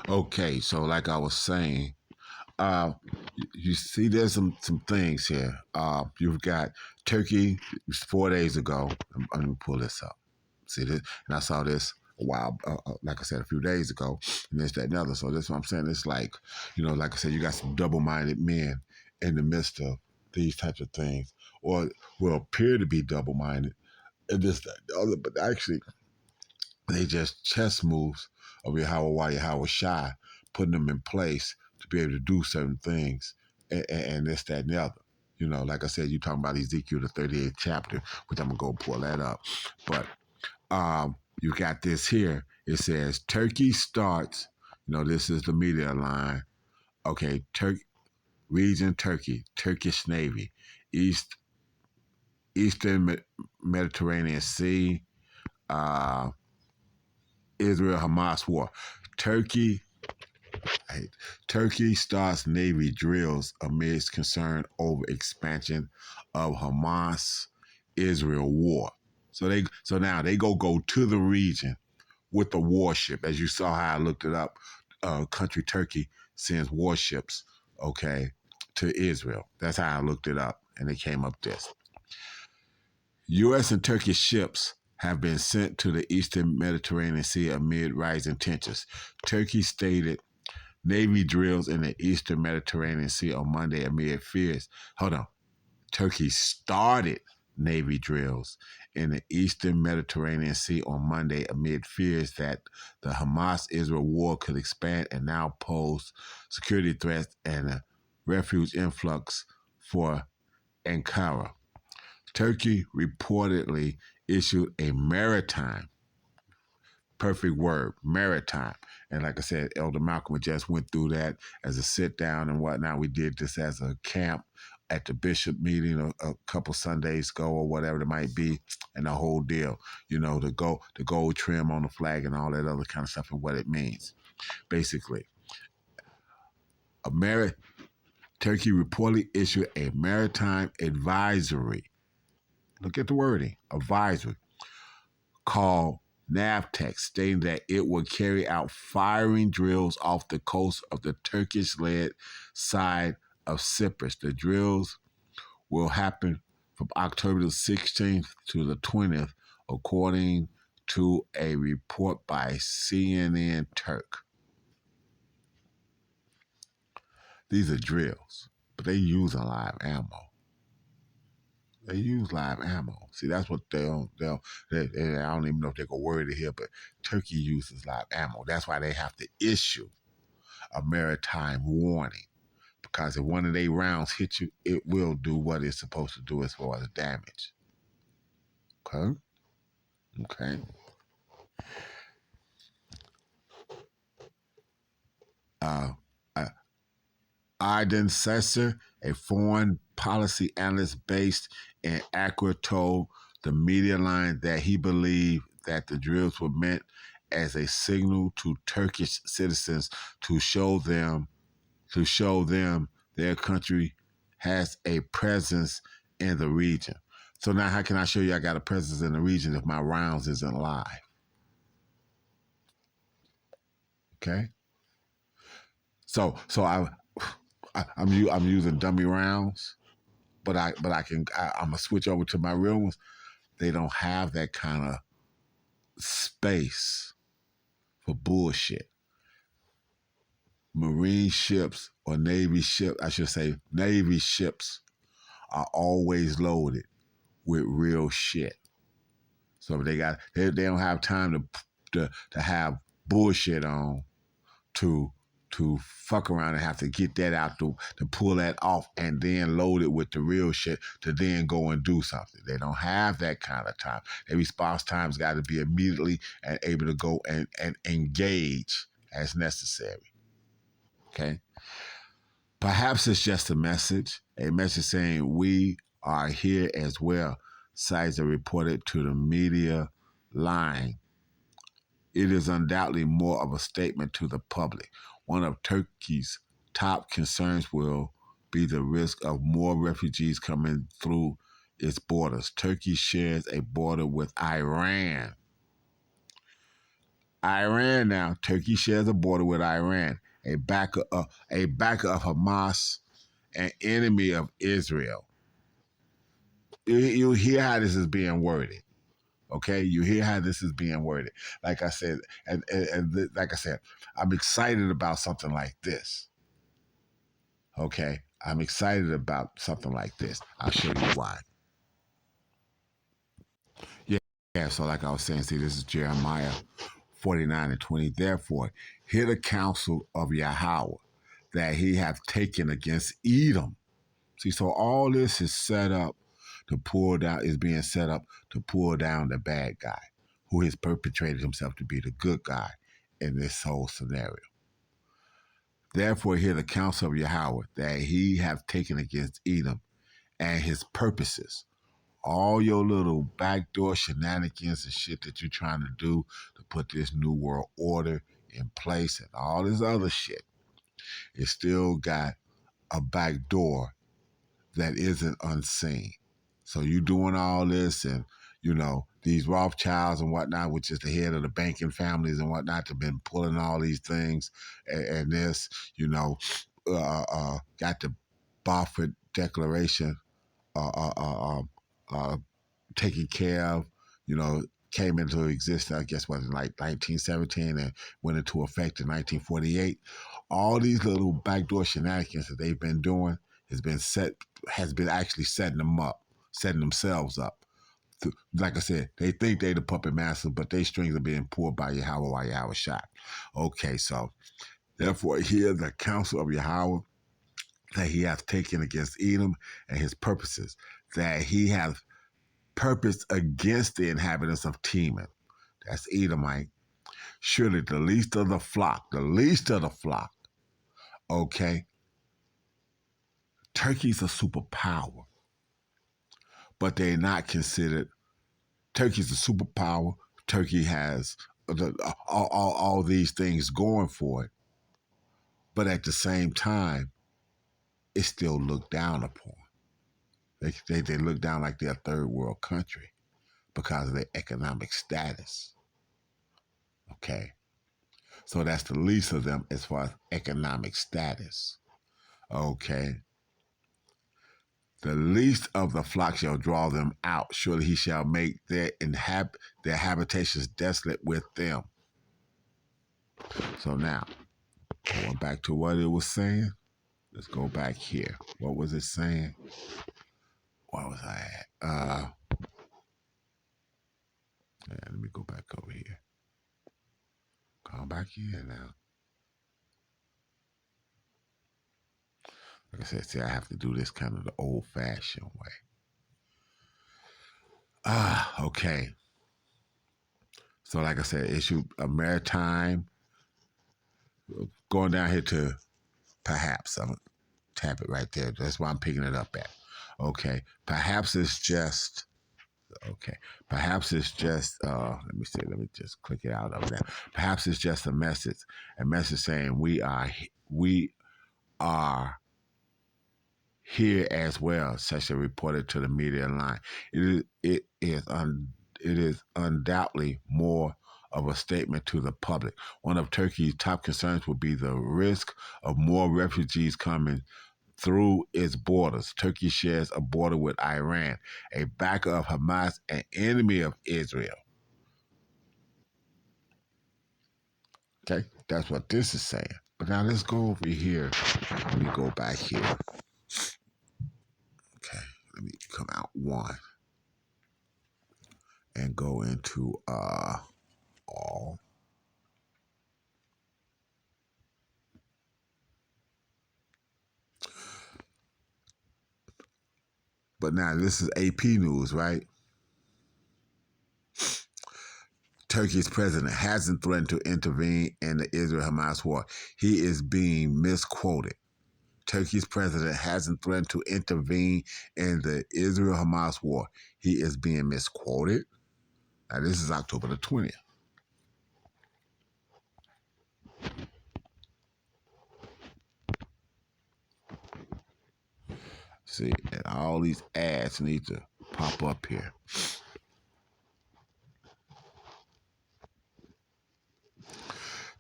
Okay, so like I was saying, uh, you see, there's some things here. You've got Turkey 4 days ago. I'm gonna pull this up. See this, and I saw this a while, like I said, a few days ago, and this, that, and the other. So that's what I'm saying. It's like, like I said, you got some double-minded men in the midst of these types of things, or will appear to be double-minded, and this, that, and the other, but actually they just chess moves of Yahweh Shai, putting them in place to be able to do certain things, and this, that, and the other. Like I said, you talking about Ezekiel, the 38th chapter, which I'm going to go pull that up. But you got this here. It says, Turkey starts, this is the media line. Okay, region Turkey, Turkish Navy, Eastern Mediterranean Sea, uh, Israel Hamas war. Turkey Turkey starts Navy drills amidst concern over expansion of Hamas Israel war. So now they go to the region with the warship. As you saw how I looked it up, country Turkey sends warships, okay, to Israel. That's how I looked it up, and it came up this. U.S. and Turkish ships have been sent to the eastern Mediterranean Sea amid rising tensions. Turkey stated Navy drills in the eastern Mediterranean Sea on Monday amid fears. Hold on. Turkey started Navy drills in the eastern Mediterranean Sea on Monday amid fears that the Hamas-Israel war could expand and now pose security threats and a refuge influx for Ankara. Turkey reportedly issued a maritime, perfect word, maritime. And like I said, Elder Malcolm just went through that as a sit down and whatnot. We did this as a camp at the bishop meeting a couple Sundays ago or whatever it might be, and the whole deal, the gold trim on the flag and all that other kind of stuff and what it means. Basically, Turkey reportedly issued a maritime advisory. Look at the wording, advisory, called Navtex, stating that it would carry out firing drills off the coast of the Turkish-led side of Cyprus. The drills will happen from October the 16th to the 20th, according to a report by CNN Turk. These are drills, but they use a live ammo. They use live ammo. See, that's what I don't even know if they go word it here, but Turkey uses live ammo. That's why they have to issue a maritime warning. Because if one of their rounds hit you, it will do what it's supposed to do as far as damage. Okay? Okay. Uh, Arden Sesser, a foreign policy analyst based in Accra, told the media line that he believed that the drills were meant as a signal to Turkish citizens to show them their country has a presence in the region. So now how can I show you I got a presence in the region if my rounds isn't live? Okay? So I'm using dummy rounds, but I'm gonna switch over to my real ones. They don't have that kind of space for bullshit. Marine ships or Navy ships, I should say, Navy ships are always loaded with real shit. So they don't have time to have bullshit on to fuck around and have to get that out to pull that off and then load it with the real shit to then go and do something. They don't have that kind of time. Their response time's got to be immediately and able to go and engage as necessary. Okay? Perhaps it's just a message saying we are here as well. Sites are reported to the media line. It is undoubtedly more of a statement to the public. One of Turkey's top concerns will be the risk of more refugees coming through its borders. Turkey shares a border with Iran. Iran now. Turkey shares a border with Iran, a backer of Hamas, an enemy of Israel. You hear how this is being worded. Okay, you hear how this is being worded. Like I said, like I said, I'm excited about something like this. Okay, I'm excited about something like this. I'll show you why. Yeah, yeah. So like I was saying, see, this is Jeremiah 49 and 20. Therefore, hear the counsel of Yahweh that he hath taken against Edom. See, so all this is set up to pull down, is being set up to pull down the bad guy who has perpetrated himself to be the good guy in this whole scenario. Therefore, hear the counsel of Yahweh that he hath taken against Edom and his purposes. All your little backdoor shenanigans and shit that you're trying to do to put this new world order in place and all this other shit, it still got a back door that isn't unseen. So you doing all this and, these Rothschilds and whatnot, which is the head of the banking families and whatnot, have been pulling all these things and this, got the Beaufort Declaration taken care of, came into existence, I guess, in like 1917 and went into effect in 1948. All these little backdoor shenanigans that they've been doing has been actually setting themselves up. Like I said, they think they the puppet master, but their strings are being pulled by Yahweh while Yahweh shot. Okay, so therefore hear the counsel of Yahweh that he hath taken against Edom and his purposes, that he hath purposed against the inhabitants of Teman. That's Edomite. Surely the least of the flock, okay? Turkey's a superpower, but they're not considered. Turkey's a superpower. Turkey has all these things going for it, but at the same time, it's still looked down upon. They look down like they're a third world country because of their economic status. Okay, so that's the least of them as far as economic status. Okay, the least of the flock shall draw them out. Surely he shall make their habitations desolate with them. So now, going back to what it was saying, let's go back here. What was it saying? Where was I at? Let me go back over here. Come back here now. Like I said, see, I have to do this kind of the old-fashioned way. Okay. So like I said, issue a maritime, going down here to perhaps. I'm going to tap it right there. That's why I'm picking it up at. Okay. Perhaps it's just, let me see, let me just click it out of there. Perhaps it's just a message saying we are here as well, such a reported to the media line. It is undoubtedly more of a statement to the public. One of Turkey's top concerns would be the risk of more refugees coming through its borders. Turkey shares a border with Iran, a backer of Hamas, an enemy of Israel. Okay, that's what this is saying. But now let's go over here. Let me go back here. Okay, let me come out one and go into all. But now this is AP news, right? Turkey's president hasn't threatened to intervene in the Israel-Hamas war. He is being misquoted. Turkey's president hasn't threatened to intervene in the Israel-Hamas war. He is being misquoted. Now, this is October the 20th. See, and all these ads need to pop up here.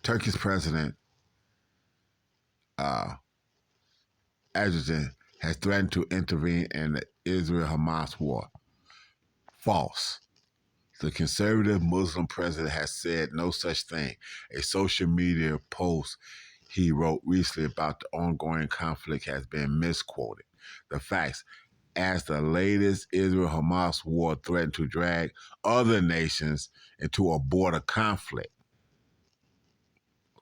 Turkey's president, uh, Erdogan, has threatened to intervene in the Israel-Hamas war. False. The conservative Muslim president has said no such thing. A social media post he wrote recently about the ongoing conflict has been misquoted. The facts, as the latest Israel-Hamas war threatened to drag other nations into a border conflict.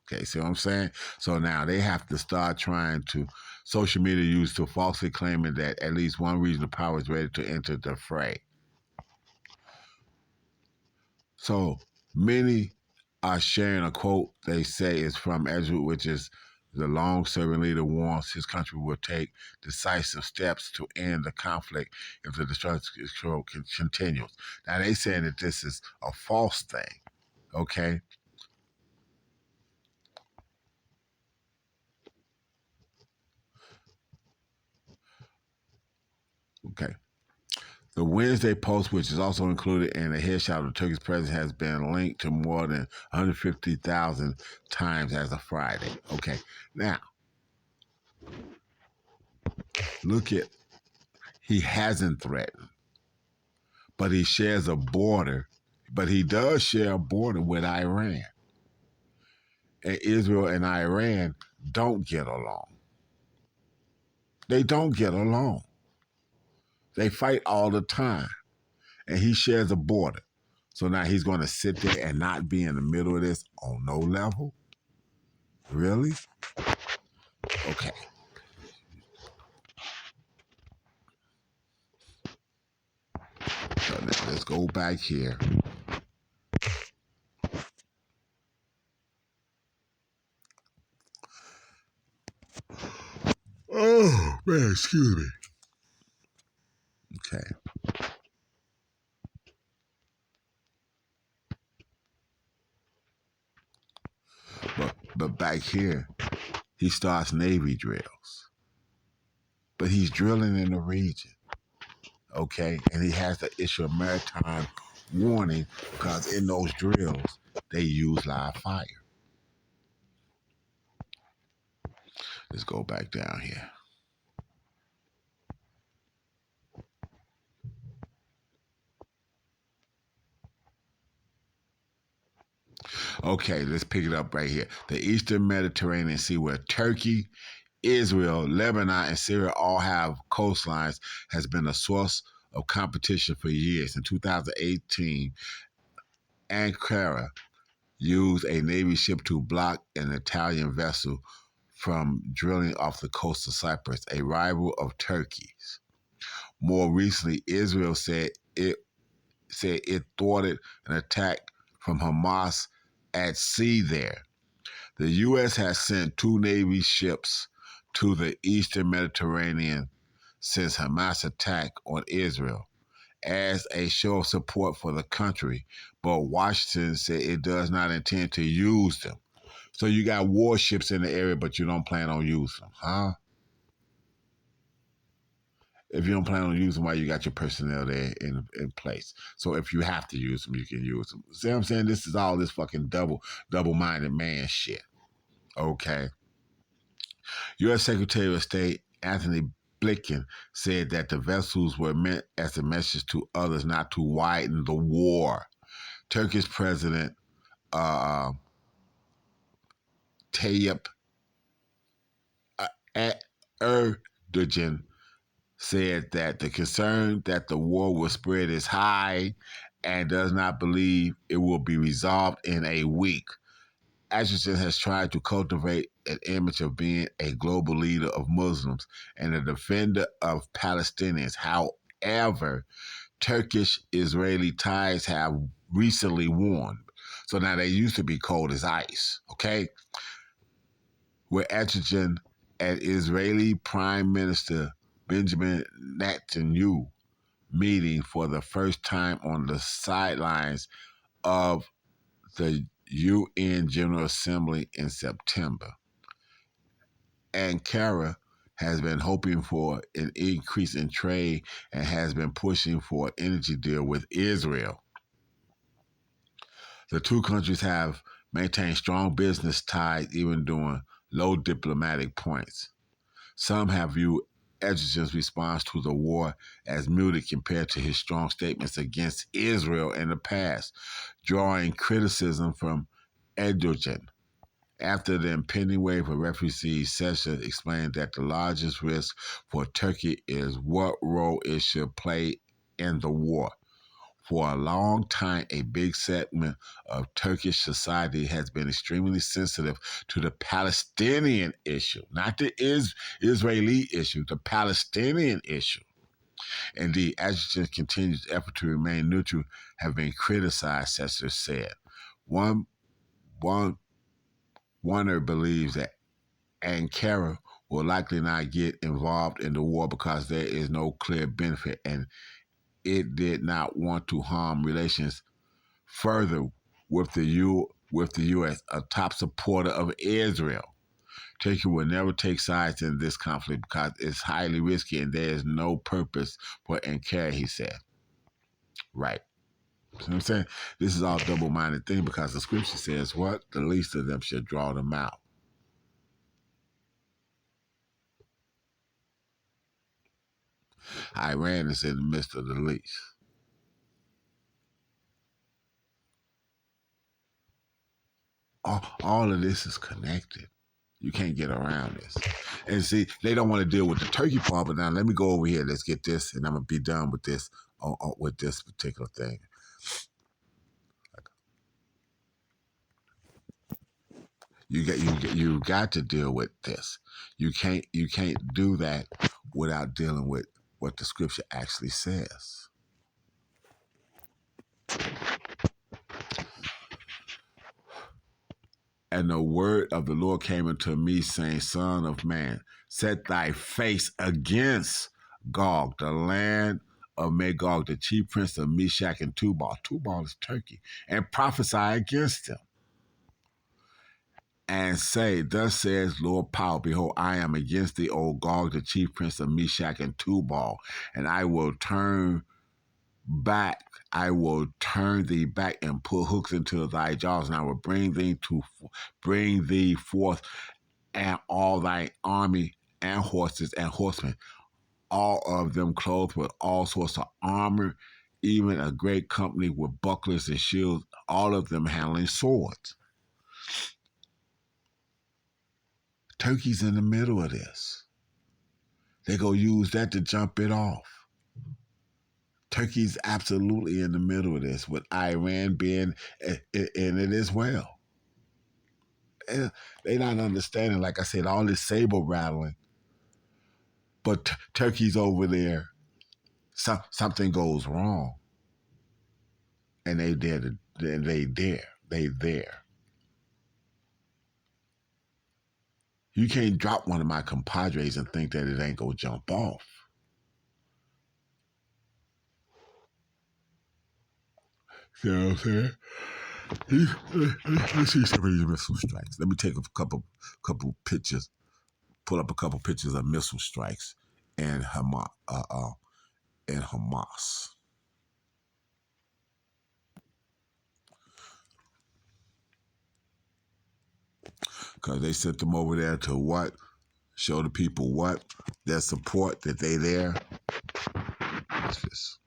Okay, see what I'm saying? So now they have to start trying to, social media used to falsely claiming that at least one regional power is ready to enter the fray. So many are sharing a quote they say is from Ezra, which is the long-serving leader warns his country will take decisive steps to end the conflict if the destruction continues. Now they saying that this is a false thing, okay? Okay. The Wednesday Post, which is also included in the headshot of the Turkish president, has been linked to more than 150,000 times as of Friday. Okay, now look at, he hasn't threatened, but he shares a border, but he does share a border with Iran. And Israel and Iran don't get along. They don't get along. They fight all the time. And he shares a border. So now he's going to sit there and not be in the middle of this on no level? Really? Okay. So now let's go back here. Oh, man, excuse me. Okay. But back here, he starts Navy drills. But he's drilling in the region. Okay? And he has to issue a maritime warning because in those drills, they use live fire. Let's go back down here. Okay, let's pick it up right here. The Eastern Mediterranean Sea, where Turkey, Israel, Lebanon, and Syria all have coastlines, has been a source of competition for years. In 2018, Ankara used a Navy ship to block an Italian vessel from drilling off the coast of Cyprus, a rival of Turkey's. More recently, Israel said it thwarted an attack from Hamas at sea there. The U.S. has sent 2 Navy ships to the Eastern Mediterranean since Hamas' attack on Israel as a show of support for the country, but Washington said it does not intend to use them. So you got warships in the area, but you don't plan on using them, huh? If you don't plan on using them, why you got your personnel there in place? So if you have to use them, you can use them. See what I'm saying? This is all this fucking double-minded man shit. Okay. U.S. Secretary of State Anthony Blinken said that the vessels were meant as a message to others not to widen the war. Turkish President Tayyip Erdogan said that the concern that the war will spread is high and does not believe it will be resolved in a week. Erdogan has tried to cultivate an image of being a global leader of Muslims and a defender of Palestinians. However, Turkish-Israeli ties have recently warmed. So now they used to be cold as ice, okay? Where Erdogan and Israeli Prime Minister Benjamin Netanyahu meeting for the first time on the sidelines of the UN General Assembly in September. Ankara has been hoping for an increase in trade and has been pushing for an energy deal with Israel. The two countries have maintain strong business ties even during low diplomatic points. Some have viewed Erdogan's response to the war as muted compared to his strong statements against Israel in the past, drawing criticism from Erdogan. After the impending wave of refugees, Sessions explained that the largest risk for Turkey is what role it should play in the war. For a long time, a big segment of Turkish society has been extremely sensitive to the Palestinian issue, not the Israeli issue, the Palestinian issue. Indeed, Erdogan's continued effort to remain neutral have been criticized, Sessions said. One, one Warner believes that Ankara will likely not get involved in the war because there is no clear benefit and it did not want to harm relations further with the U.S., a top supporter of Israel. Turkey will never take sides in this conflict because it's highly risky and there is no purpose for Ankara, he said. Right. You know what I'm saying? This is all double-minded thing because the scripture says what? The least of them should draw them out. Iran is in the midst of the least. All of this is connected. You can't get around this. And see, they don't want to deal with the Turkey part, but now let me go over here. Let's get this, and I'm going to be done with this with this particular thing. You got to deal with this. You can't do that without dealing with what the scripture actually says. And the word of the Lord came unto me, saying, Son of man, set thy face against Gog, the land of Magog, the chief prince of Meshach and Tubal. Tubal is Turkey. And prophesy against him. And say, Thus says Lord Power, behold, I am against thee, O Gog, the chief prince of Meshach and Tubal, and I will turn thee back and put hooks into thy jaws, and I will bring thee forth, and all thy army and horses and horsemen, all of them clothed with all sorts of armor, even a great company with bucklers and shields, all of them handling swords. Turkey's in the middle of this. They go use that to jump it off. Turkey's absolutely in the middle of this, with Iran being in it as well. And they're not understanding, like I said, all this saber rattling. But Turkey's over there. Something goes wrong, and they there. You can't drop one of my compadres and think that it ain't gonna jump off. You know what I'm saying? Let's see some of these missile strikes. Let me take a couple pictures. Pull up a couple pictures of missile strikes and Hamas. Because they sent them over there to what? Show the people what? Their support, that they there. What's this?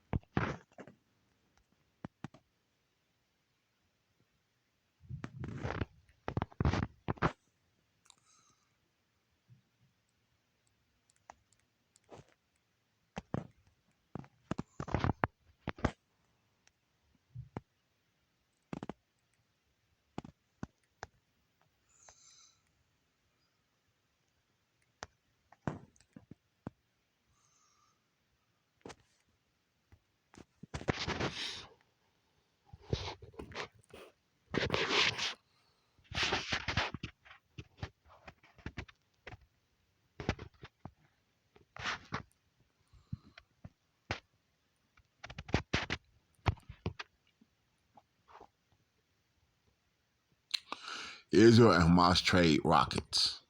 Israel and Hamas trade rockets.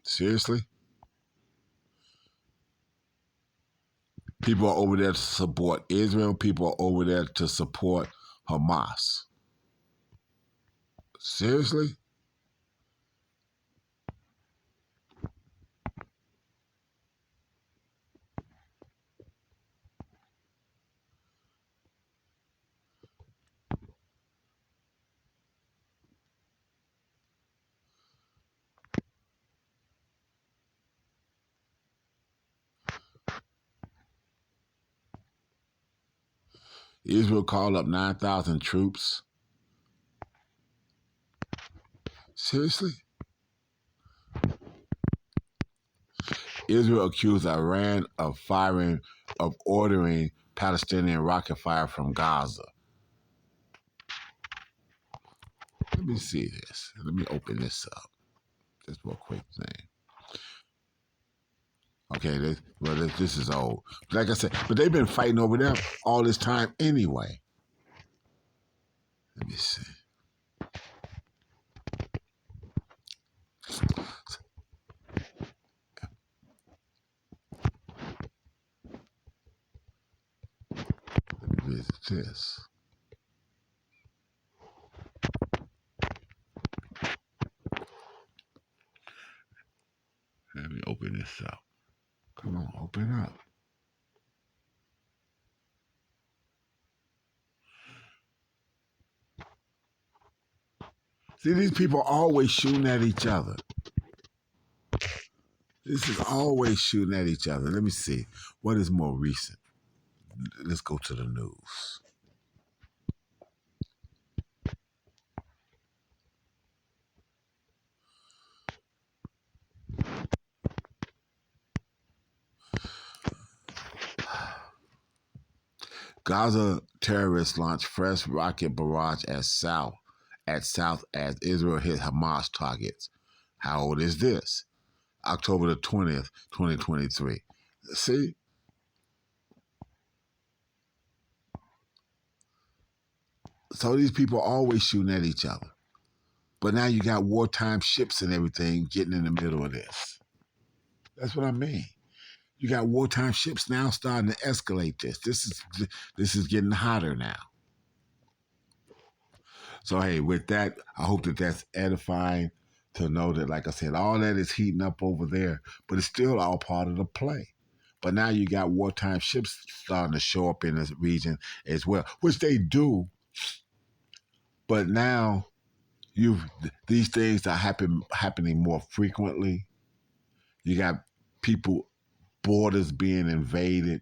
Seriously? People are over there to support Israel. People are over there to support Hamas. Seriously? Israel called up 9,000 troops. Seriously? Israel accused Iran of ordering Palestinian rocket fire from Gaza. Let me see this. Let me open this up. Just real quick thing. Okay, this is old. Like I said, but they've been fighting over them all this time anyway. Let me see. Let me visit this. Let me open this up. Come on, open up. See, these people are always shooting at each other. This is always shooting at each other. Let me see. What is more recent? Let's go to the news. Gaza terrorists launched fresh rocket barrage at South as Israel hit Hamas targets. How old is this? October the 20th, 2023. See? So these people are always shooting at each other. But now you got wartime ships and everything getting in the middle of this. That's what I mean. You got wartime ships now starting to escalate this. This is getting hotter now. So hey, with that, I hope that that's edifying to know that, like I said, all that is heating up over there, but it's still all part of the play. But now you got wartime ships starting to show up in this region as well, which they do. But now these things are happening more frequently. You got people borders being invaded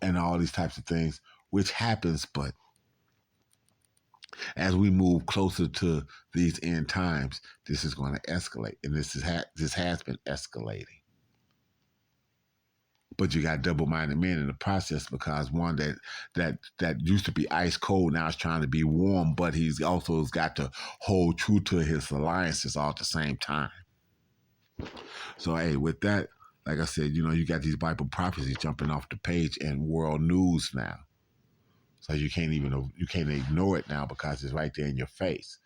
and all these types of things, which happens. But as we move closer to these end times, this is going to escalate, and this has been escalating. But you got double-minded men in the process because one that used to be ice cold now is trying to be warm, but he's also got to hold true to his alliances all at the same time. So hey, with that, like I said, you got these Bible prophecies jumping off the page in world news now. So you can't ignore it now because it's right there in your face.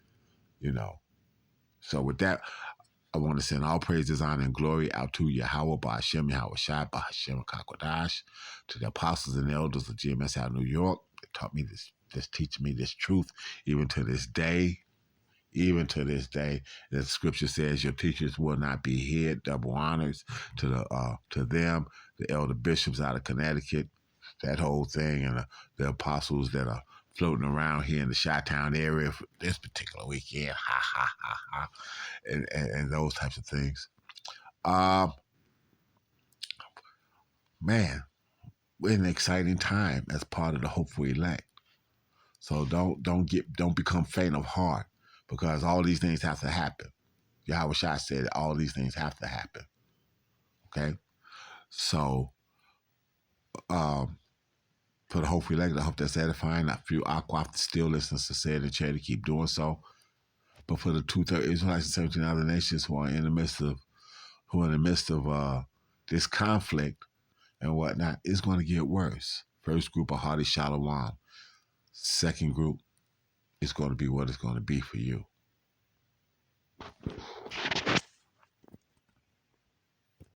So with that, I want to send all praises, honor, and glory out to Yahweh, Ba'ashem, Yahweh Shai, Ba'ashem, Kakwadash, to the apostles and elders of GMS out of New York that taught me this teaching me this truth, even to this day. Even to this day, the scripture says your teachers will not be hid. Double honors to them, the elder bishops out of Connecticut, that whole thing, and the apostles that are floating around here in the Chi-Town area for this particular weekend, ha ha ha ha, and those types of things. Man, we're in an exciting time as part of the hopeful elect. So don't become faint of heart because all these things have to happen. Yahweh Shai said all these things have to happen. Okay? So for the hopeful elect, I hope that's edifying. I feel Aquaf still listens to say it and chair to keep doing so. But for the 2/3 Israelites and 17 other nations who are in the midst of this conflict and whatnot, it's going to get worse. First group of Hardy Shalom. Second group is going to be what it's going to be for you.